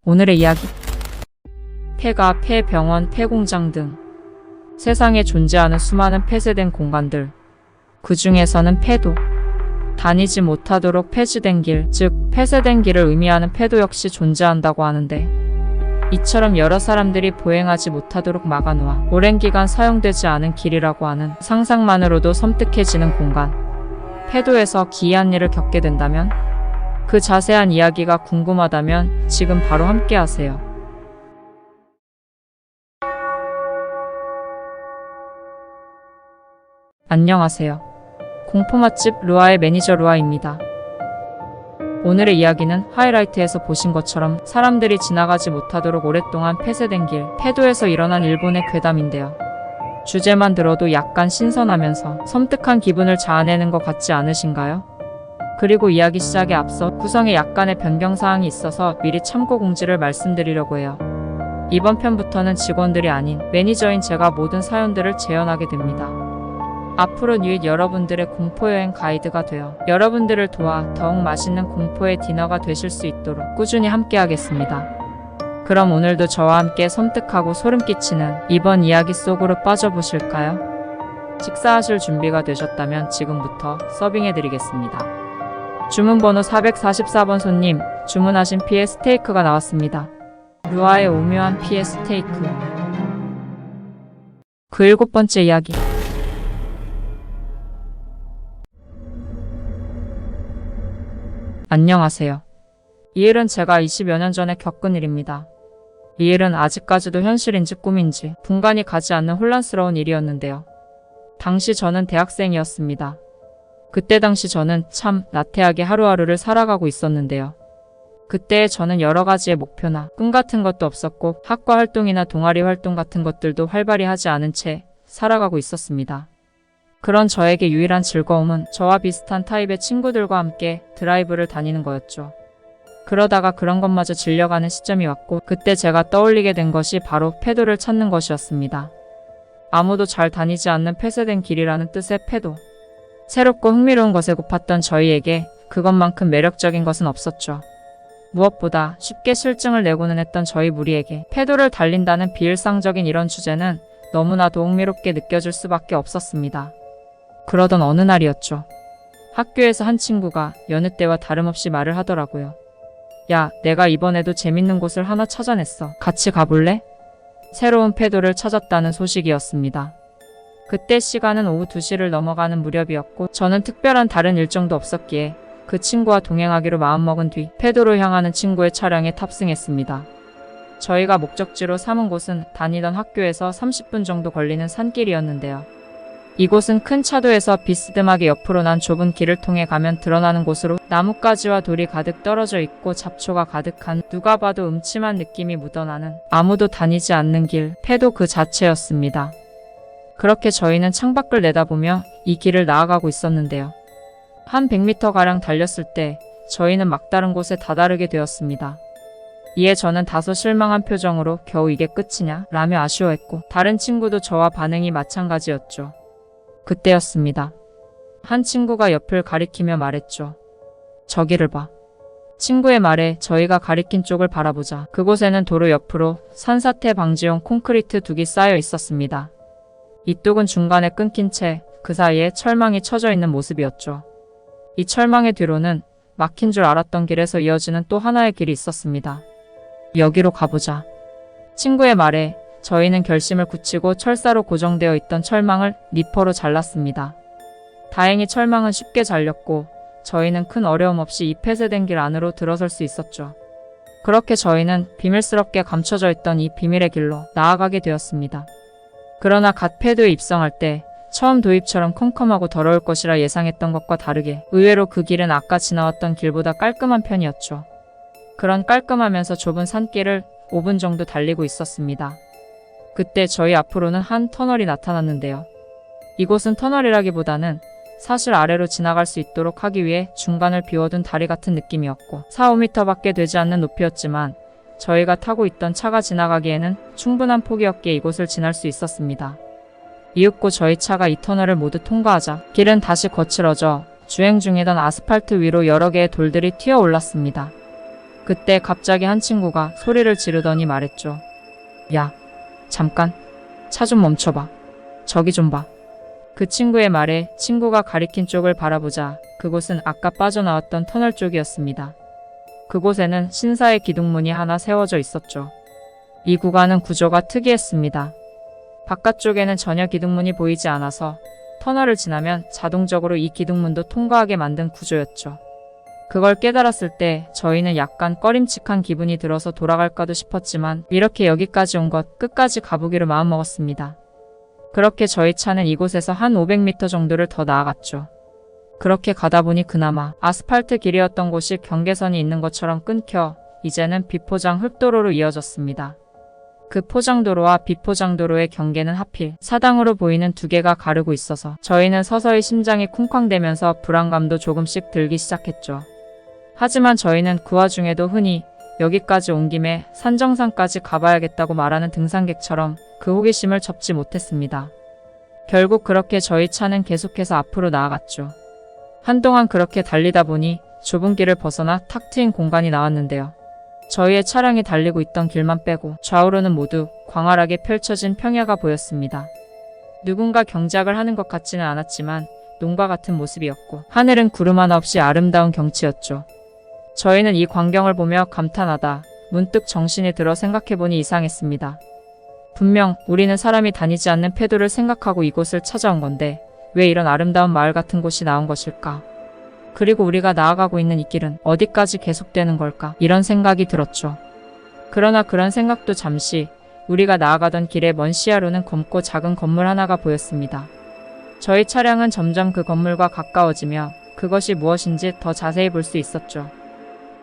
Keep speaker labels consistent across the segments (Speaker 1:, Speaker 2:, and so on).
Speaker 1: 오늘의 이야기. 폐가 폐병원, 폐공장 등 세상에 존재하는 수많은 폐쇄된 공간들. 그 중에서는 폐도. 다니지 못하도록 폐지된 길, 즉 폐쇄된 길을 의미하는 폐도 역시 존재한다고 하는데, 이처럼 여러 사람들이 보행하지 못하도록 막아놓아 오랜 기간 사용되지 않은 길이라고 하는 상상만으로도 섬뜩해지는 공간. 폐도에서 기이한 일을 겪게 된다면, 그 자세한 이야기가 궁금하다면 지금 바로 함께 하세요. 안녕하세요. 공포 맛집 루아의 매니저 루아입니다. 오늘의 이야기는 하이라이트에서 보신 것처럼 사람들이 지나가지 못하도록 오랫동안 폐쇄된 길, 폐도에서 일어난 일본의 괴담인데요. 주제만 들어도 약간 신선하면서 섬뜩한 기분을 자아내는 것 같지 않으신가요? 그리고 이야기 시작에 앞서 구성에 약간의 변경사항이 있어서 미리 참고 공지를 말씀드리려고 해요. 이번 편부터는 직원들이 아닌 매니저인 제가 모든 사연들을 재현하게 됩니다. 앞으로 뉴잇 여러분들의 공포여행 가이드가 되어 여러분들을 도와 더욱 맛있는 공포의 디너가 되실 수 있도록 꾸준히 함께하겠습니다. 그럼 오늘도 저와 함께 섬뜩하고 소름 끼치는 이번 이야기 속으로 빠져보실까요? 식사하실 준비가 되셨다면 지금부터 서빙해드리겠습니다. 주문번호 444번 손님, 주문하신 피의 스테이크가 나왔습니다. 루아의 오묘한 피의 스테이크. 그 7번째 이야기. 안녕하세요. 이 일은 제가 20여 년 전에 겪은 일입니다. 이 일은 아직까지도 현실인지 꿈인지 분간이 가지 않는 혼란스러운 일이었는데요. 당시 저는 대학생이었습니다. 그때 당시 저는 참 나태하게 하루하루를 살아가고 있었는데요. 그때 저는 여러 가지의 목표나 꿈 같은 것도 없었고 학과 활동이나 동아리 활동 같은 것들도 활발히 하지 않은 채 살아가고 있었습니다. 그런 저에게 유일한 즐거움은 저와 비슷한 타입의 친구들과 함께 드라이브를 다니는 거였죠. 그러다가 그런 것마저 질려가는 시점이 왔고, 그때 제가 떠올리게 된 것이 바로 폐도를 찾는 것이었습니다. 아무도 잘 다니지 않는 폐쇄된 길이라는 뜻의 폐도. 새롭고 흥미로운 것에 고팠던 저희에게 그것만큼 매력적인 것은 없었죠. 무엇보다 쉽게 실증을 내고는 했던 저희 무리에게 폐도를 달린다는 비일상적인 이런 주제는 너무나도 흥미롭게 느껴질 수밖에 없었습니다. 그러던 어느 날이었죠. 학교에서 한 친구가 여느 때와 다름없이 말을 하더라고요. 야, 내가 이번에도 재밌는 곳을 하나 찾아냈어. 같이 가볼래? 새로운 폐도를 찾았다는 소식이었습니다. 그때 시간은 오후 2시를 넘어가는 무렵이었고, 저는 특별한 다른 일정도 없었기에 그 친구와 동행하기로 마음먹은 뒤 폐도로 향하는 친구의 차량에 탑승했습니다. 저희가 목적지로 삼은 곳은 다니던 학교에서 30분 정도 걸리는 산길이었는데요. 이곳은 큰 차도에서 비스듬하게 옆으로 난 좁은 길을 통해 가면 드러나는 곳으로 나뭇가지와 돌이 가득 떨어져 있고 잡초가 가득한 누가 봐도 음침한 느낌이 묻어나는 아무도 다니지 않는 길, 폐도 그 자체였습니다. 그렇게 저희는 창밖을 내다보며 이 길을 나아가고 있었는데요. 한 100m가량 달렸을 때 저희는 막다른 곳에 다다르게 되었습니다. 이에 저는 다소 실망한 표정으로 겨우 이게 끝이냐? 라며 아쉬워했고, 다른 친구도 저와 반응이 마찬가지였죠. 그때였습니다. 한 친구가 옆을 가리키며 말했죠. 저기를 봐. 친구의 말에 저희가 가리킨 쪽을 바라보자 그곳에는 도로 옆으로 산사태 방지용 콘크리트 둑이 쌓여 있었습니다. 이 뚝은 중간에 끊긴 채 그 사이에 철망이 쳐져 있는 모습이었죠. 이 철망의 뒤로는 막힌 줄 알았던 길에서 이어지는 또 하나의 길이 있었습니다. 여기로 가보자. 친구의 말에 저희는 결심을 굳히고 철사로 고정되어 있던 철망을 니퍼로 잘랐습니다. 다행히 철망은 쉽게 잘렸고 저희는 큰 어려움 없이 이 폐쇄된 길 안으로 들어설 수 있었죠. 그렇게 저희는 비밀스럽게 감춰져 있던 이 비밀의 길로 나아가게 되었습니다. 그러나 갓 폐도에 입성할 때 처음 도입처럼 컴컴하고 더러울 것이라 예상했던 것과 다르게 의외로 그 길은 아까 지나왔던 길보다 깔끔한 편이었죠. 그런 깔끔하면서 좁은 산길을 5분 정도 달리고 있었습니다. 그때 저희 앞으로는 한 터널이 나타났는데요. 이곳은 터널이라기보다는 사실 아래로 지나갈 수 있도록 하기 위해 중간을 비워둔 다리 같은 느낌이었고 4-5m밖에 되지 않는 높이였지만 저희가 타고 있던 차가 지나가기에는 충분한 폭이었기에 이곳을 지날 수 있었습니다. 이윽고 저희 차가 이 터널을 모두 통과하자 길은 다시 거칠어져 주행 중이던 아스팔트 위로 여러 개의 돌들이 튀어 올랐습니다. 그때 갑자기 한 친구가 소리를 지르더니 말했죠. 야, 잠깐. 차 좀 멈춰봐. 저기 좀 봐. 그 친구의 말에 친구가 가리킨 쪽을 바라보자 그곳은 아까 빠져나왔던 터널 쪽이었습니다. 그곳에는 신사의 기둥문이 하나 세워져 있었죠. 이 구간은 구조가 특이했습니다. 바깥쪽에는 전혀 기둥문이 보이지 않아서 터널을 지나면 자동적으로 이 기둥문도 통과하게 만든 구조였죠. 그걸 깨달았을 때 저희는 약간 꺼림칙한 기분이 들어서 돌아갈까도 싶었지만 이렇게 여기까지 온 것 끝까지 가보기로 마음먹었습니다. 그렇게 저희 차는 이곳에서 한 500m 정도를 더 나아갔죠. 그렇게 가다 보니 그나마 아스팔트 길이었던 곳이 경계선이 있는 것처럼 끊겨 이제는 비포장 흙도로로 이어졌습니다. 그 포장도로와 비포장도로의 경계는 하필 사당으로 보이는 두 개가 가르고 있어서 저희는 서서히 심장이 쿵쾅대면서 불안감도 조금씩 들기 시작했죠. 하지만 저희는 그 와중에도 흔히 여기까지 온 김에 산정상까지 가봐야겠다고 말하는 등산객처럼 그 호기심을 접지 못했습니다. 결국 그렇게 저희 차는 계속해서 앞으로 나아갔죠. 한동안 그렇게 달리다 보니 좁은 길을 벗어나 탁 트인 공간이 나왔는데요. 저희의 차량이 달리고 있던 길만 빼고 좌우로는 모두 광활하게 펼쳐진 평야가 보였습니다. 누군가 경작을 하는 것 같지는 않았지만 농과 같은 모습이었고 하늘은 구름 하나 없이 아름다운 경치였죠. 저희는 이 광경을 보며 감탄하다 문득 정신이 들어 생각해보니 이상했습니다. 분명 우리는 사람이 다니지 않는 폐도를 생각하고 이곳을 찾아온 건데 왜 이런 아름다운 마을 같은 곳이 나온 것일까? 그리고 우리가 나아가고 있는 이 길은 어디까지 계속되는 걸까? 이런 생각이 들었죠. 그러나 그런 생각도 잠시 우리가 나아가던 길의 먼 시야로는 검고 작은 건물 하나가 보였습니다. 저희 차량은 점점 그 건물과 가까워지며 그것이 무엇인지 더 자세히 볼 수 있었죠.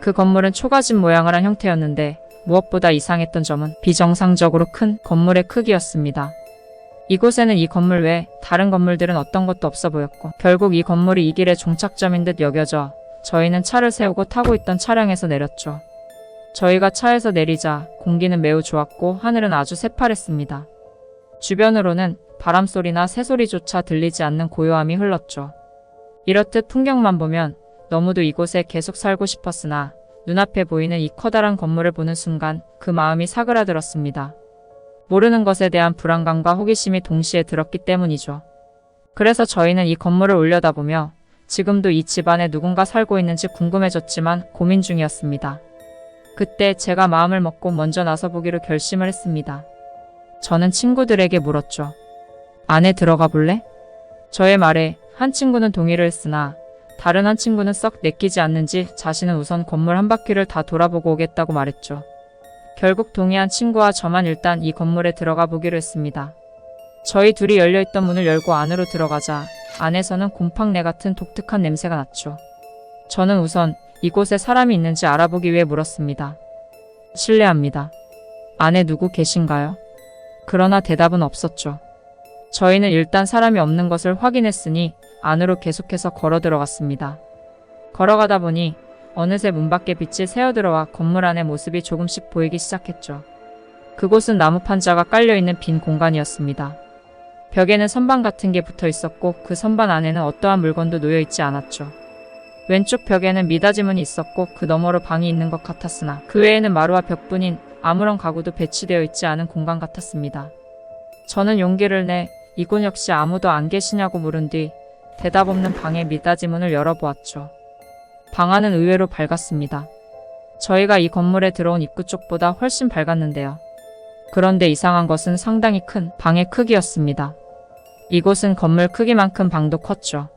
Speaker 1: 그 건물은 초가집 모양을 한 형태였는데 무엇보다 이상했던 점은 비정상적으로 큰 건물의 크기였습니다. 이곳에는 이 건물 외에 다른 건물들은 어떤 것도 없어 보였고 결국 이 건물이 이 길의 종착점인 듯 여겨져 저희는 차를 세우고 타고 있던 차량에서 내렸죠. 저희가 차에서 내리자 공기는 매우 좋았고 하늘은 아주 새파랬습니다. 주변으로는 바람소리나 새소리조차 들리지 않는 고요함이 흘렀죠. 이렇듯 풍경만 보면 너무도 이곳에 계속 살고 싶었으나 눈앞에 보이는 이 커다란 건물을 보는 순간 그 마음이 사그라들었습니다. 모르는 것에 대한 불안감과 호기심이 동시에 들었기 때문이죠. 그래서 저희는 이 건물을 올려다보며 지금도 이 집안에 누군가 살고 있는지 궁금해졌지만 고민 중이었습니다. 그때 제가 마음을 먹고 먼저 나서보기로 결심을 했습니다. 저는 친구들에게 물었죠. 안에 들어가 볼래? 저의 말에 한 친구는 동의를 했으나 다른 한 친구는 썩 내키지 않는지 자신은 우선 건물 한 바퀴를 다 돌아보고 오겠다고 말했죠. 결국 동의한 친구와 저만 일단 이 건물에 들어가 보기로 했습니다. 저희 둘이 열려있던 문을 열고 안으로 들어가자 안에서는 곰팡내 같은 독특한 냄새가 났죠. 저는 우선 이곳에 사람이 있는지 알아보기 위해 물었습니다. 실례합니다. 안에 누구 계신가요? 그러나 대답은 없었죠. 저희는 일단 사람이 없는 것을 확인했으니 안으로 계속해서 걸어 들어갔습니다. 걸어가다 보니 어느새 문 밖에 빛이 새어들어와 건물 안의 모습이 조금씩 보이기 시작했죠. 그곳은 나무 판자가 깔려있는 빈 공간이었습니다. 벽에는 선반 같은 게 붙어 있었고 그 선반 안에는 어떠한 물건도 놓여 있지 않았죠. 왼쪽 벽에는 미닫이문이 있었고 그 너머로 방이 있는 것 같았으나 그 외에는 마루와 벽뿐인 아무런 가구도 배치되어 있지 않은 공간 같았습니다. 저는 용기를 내 이곳 역시 아무도 안 계시냐고 물은 뒤 대답 없는 방의 미닫이문을 열어보았죠. 방 안은 의외로 밝았습니다. 저희가 이 건물에 들어온 입구 쪽보다 훨씬 밝았는데요. 그런데 이상한 것은 상당히 큰 방의 크기였습니다. 이곳은 건물 크기만큼 방도 컸죠.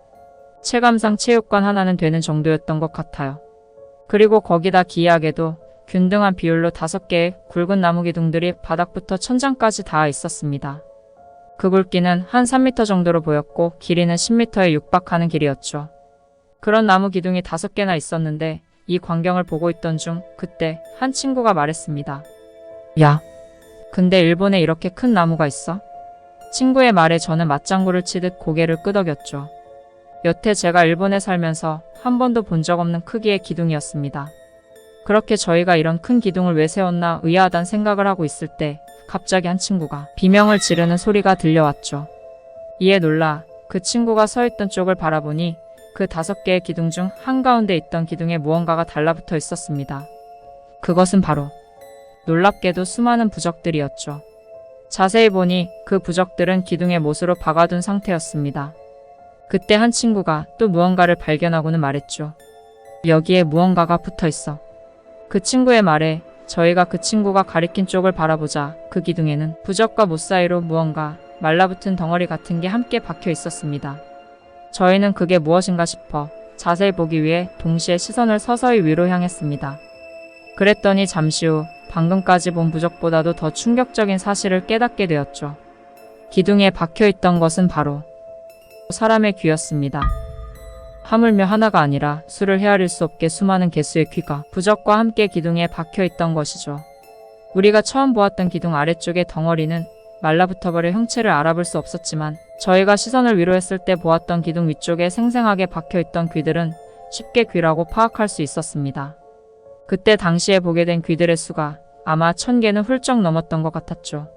Speaker 1: 체감상 체육관 하나는 되는 정도였던 것 같아요. 그리고 거기다 기이하게도 균등한 비율로 5개의 굵은 나무 기둥들이 바닥부터 천장까지 닿아 있었습니다. 그 굵기는 한 3m 정도로 보였고 길이는 10m에 육박하는 길이었죠. 그런 나무 기둥이 5개나 있었는데 이 광경을 보고 있던 중 그때 한 친구가 말했습니다. 야, 근데 일본에 이렇게 큰 나무가 있어? 친구의 말에 저는 맞장구를 치듯 고개를 끄덕였죠. 여태 제가 일본에 살면서 한 번도 본 적 없는 크기의 기둥이었습니다. 그렇게 저희가 이런 큰 기둥을 왜 세웠나 의아하단 생각을 하고 있을 때 갑자기 한 친구가 비명을 지르는 소리가 들려왔죠. 이에 놀라 그 친구가 서 있던 쪽을 바라보니 그 5개의 기둥 중 한가운데 있던 기둥에 무언가가 달라붙어 있었습니다. 그것은 바로 놀랍게도 수많은 부적들이었죠. 자세히 보니 그 부적들은 기둥에 못으로 박아둔 상태였습니다. 그때 한 친구가 또 무언가를 발견하고는 말했죠. 여기에 무언가가 붙어 있어. 그 친구의 말에 저희가 그 친구가 가리킨 쪽을 바라보자 그 기둥에는 부적과 못 사이로 무언가 말라붙은 덩어리 같은 게 함께 박혀 있었습니다. 저희는 그게 무엇인가 싶어 자세히 보기 위해 동시에 시선을 서서히 위로 향했습니다. 그랬더니 잠시 후 방금까지 본 부적보다도 더 충격적인 사실을 깨닫게 되었죠. 기둥에 박혀있던 것은 바로 사람의 귀였습니다. 하물며 하나가 아니라 수를 헤아릴 수 없게 수많은 개수의 귀가 부적과 함께 기둥에 박혀있던 것이죠. 우리가 처음 보았던 기둥 아래쪽의 덩어리는 말라붙어버려 형체를 알아볼 수 없었지만 저희가 시선을 위로 했을 때 보았던 기둥 위쪽에 생생하게 박혀있던 귀들은 쉽게 귀라고 파악할 수 있었습니다. 그때 당시에 보게 된 귀들의 수가 아마 1000개는 훌쩍 넘었던 것 같았죠.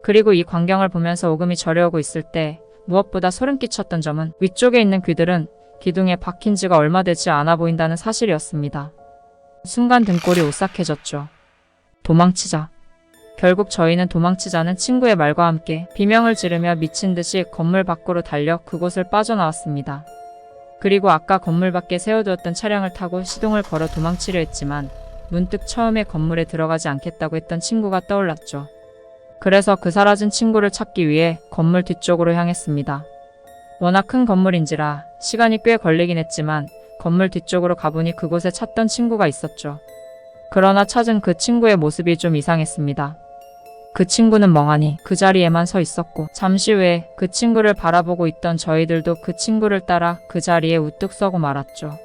Speaker 1: 그리고 이 광경을 보면서 오금이 저려오고 있을 때 무엇보다 소름 끼쳤던 점은 위쪽에 있는 귀들은 기둥에 박힌 지가 얼마 되지 않아 보인다는 사실이었습니다. 순간 등골이 오싹해졌죠. 도망치자. 결국 저희는 도망치자는 친구의 말과 함께 비명을 지르며 미친 듯이 건물 밖으로 달려 그곳을 빠져나왔습니다. 그리고 아까 건물 밖에 세워두었던 차량을 타고 시동을 걸어 도망치려 했지만 문득 처음에 건물에 들어가지 않겠다고 했던 친구가 떠올랐죠. 그래서 그 사라진 친구를 찾기 위해 건물 뒤쪽으로 향했습니다. 워낙 큰 건물인지라 시간이 꽤 걸리긴 했지만 건물 뒤쪽으로 가보니 그곳에 찾던 친구가 있었죠. 그러나 찾은 그 친구의 모습이 좀 이상했습니다. 그 친구는 멍하니 그 자리에만 서 있었고 잠시 후에 그 친구를 바라보고 있던 저희들도 그 친구를 따라 그 자리에 우뚝 서고 말았죠.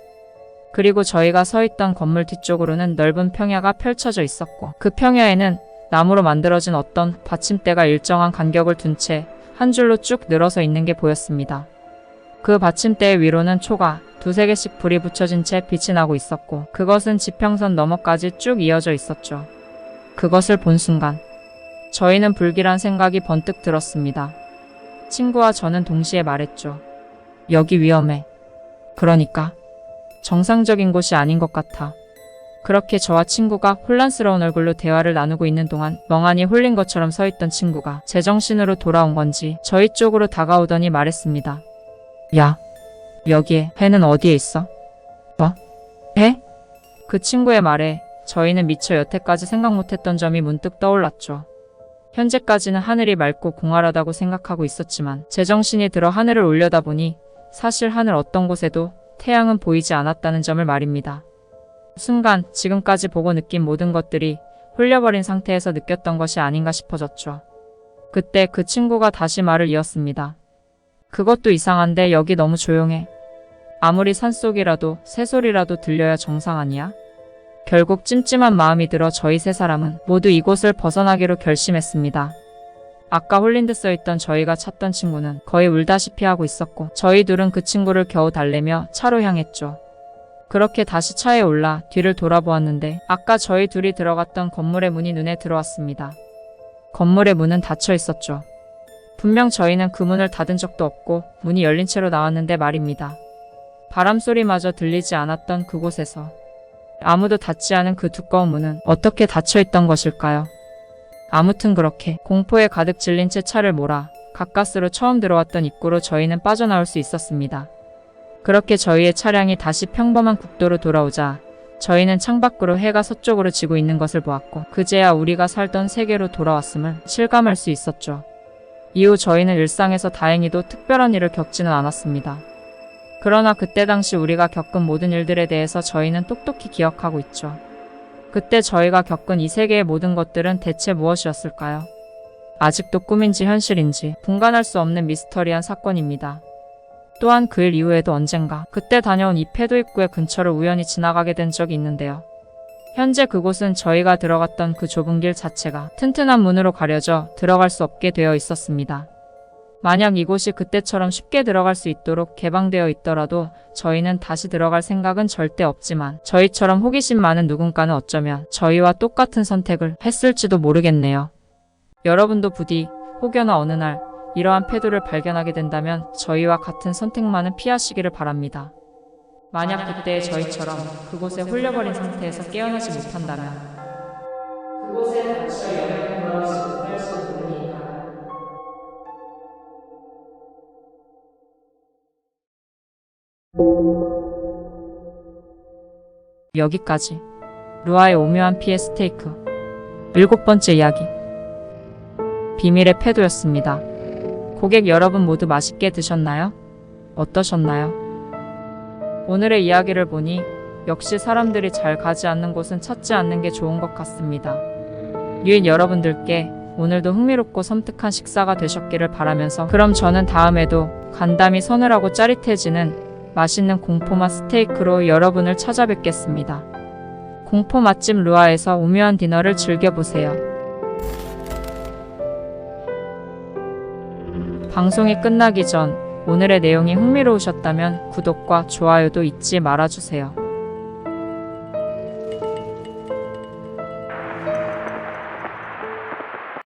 Speaker 1: 그리고 저희가 서 있던 건물 뒤쪽으로는 넓은 평야가 펼쳐져 있었고 그 평야에는 나무로 만들어진 어떤 받침대가 일정한 간격을 둔 채 한 줄로 쭉 늘어서 있는 게 보였습니다. 그 받침대의 위로는 초가 2~3개씩 불이 붙여진 채 빛이 나고 있었고 그것은 지평선 너머까지 쭉 이어져 있었죠. 그것을 본 순간 저희는 불길한 생각이 번뜩 들었습니다. 친구와 저는 동시에 말했죠. 여기 위험해. 그러니까 정상적인 곳이 아닌 것 같아. 그렇게 저와 친구가 혼란스러운 얼굴로 대화를 나누고 있는 동안 멍하니 홀린 것처럼 서 있던 친구가 제정신으로 돌아온 건지 저희 쪽으로 다가오더니 말했습니다. 야, 여기에 해는 어디에 있어? 뭐? 해? 그 친구의 말에 저희는 미처 여태까지 생각 못했던 점이 문득 떠올랐죠. 현재까지는 하늘이 맑고 공활하다고 생각하고 있었지만 제정신이 들어 하늘을 올려다보니 사실 하늘 어떤 곳에도 태양은 보이지 않았다는 점을 말입니다. 순간 지금까지 보고 느낀 모든 것들이 홀려버린 상태에서 느꼈던 것이 아닌가 싶어졌죠. 그때 그 친구가 다시 말을 이었습니다. 그것도 이상한데 여기 너무 조용해. 아무리 산속이라도 새소리라도 들려야 정상 아니야? 결국 찜찜한 마음이 들어 저희 3사람은 모두 이곳을 벗어나기로 결심했습니다. 아까 홀린 듯 써있던 저희가 찾던 친구는 거의 울다시피 하고 있었고 저희 둘은 그 친구를 겨우 달래며 차로 향했죠. 그렇게 다시 차에 올라 뒤를 돌아보았는데 아까 저희 둘이 들어갔던 건물의 문이 눈에 들어왔습니다. 건물의 문은 닫혀 있었죠. 분명 저희는 그 문을 닫은 적도 없고 문이 열린 채로 나왔는데 말입니다. 바람 소리마저 들리지 않았던 그곳에서 아무도 닫지 않은 그 두꺼운 문은 어떻게 닫혀 있던 것일까요? 아무튼 그렇게 공포에 가득 질린 채 차를 몰아 가까스로 처음 들어왔던 입구로 저희는 빠져나올 수 있었습니다. 그렇게 저희의 차량이 다시 평범한 국도로 돌아오자 저희는 창밖으로 해가 서쪽으로 지고 있는 것을 보았고 그제야 우리가 살던 세계로 돌아왔음을 실감할 수 있었죠. 이후 저희는 일상에서 다행히도 특별한 일을 겪지는 않았습니다. 그러나 그때 당시 우리가 겪은 모든 일들에 대해서 저희는 똑똑히 기억하고 있죠. 그때 저희가 겪은 이 세계의 모든 것들은 대체 무엇이었을까요? 아직도 꿈인지 현실인지 분간할 수 없는 미스터리한 사건입니다. 또한 그 일 이후에도 언젠가 그때 다녀온 이 폐도 입구의 근처를 우연히 지나가게 된 적이 있는데요. 현재 그곳은 저희가 들어갔던 그 좁은 길 자체가 튼튼한 문으로 가려져 들어갈 수 없게 되어 있었습니다. 만약 이곳이 그때처럼 쉽게 들어갈 수 있도록 개방되어 있더라도 저희는 다시 들어갈 생각은 절대 없지만 저희처럼 호기심 많은 누군가는 어쩌면 저희와 똑같은 선택을 했을지도 모르겠네요. 여러분도 부디 혹여나 어느 날 이러한 패도를 발견하게 된다면 저희와 같은 선택만은 피하시기를 바랍니다. 만약 그때의 저희처럼 그곳에 홀려버린 상태에서 깨어나지 못한다면 그곳에 갇혀 영원히 돌아오지 못할지도 모르니까요. 여기까지 루아의 오묘한 피해 스테이크 7번째 이야기 비밀의 패도였습니다. 고객 여러분 모두 맛있게 드셨나요? 어떠셨나요? 오늘의 이야기를 보니 역시 사람들이 잘 가지 않는 곳은 찾지 않는 게 좋은 것 같습니다. 유인 여러분들께 오늘도 흥미롭고 섬뜩한 식사가 되셨기를 바라면서 그럼 저는 다음에도 간담이 서늘하고 짜릿해지는 맛있는 공포맛 스테이크로 여러분을 찾아뵙겠습니다. 공포 맛집 루아에서 오묘한 디너를 즐겨보세요. 방송이 끝나기 전 오늘의 내용이 흥미로우셨다면 구독과 좋아요도 잊지 말아주세요.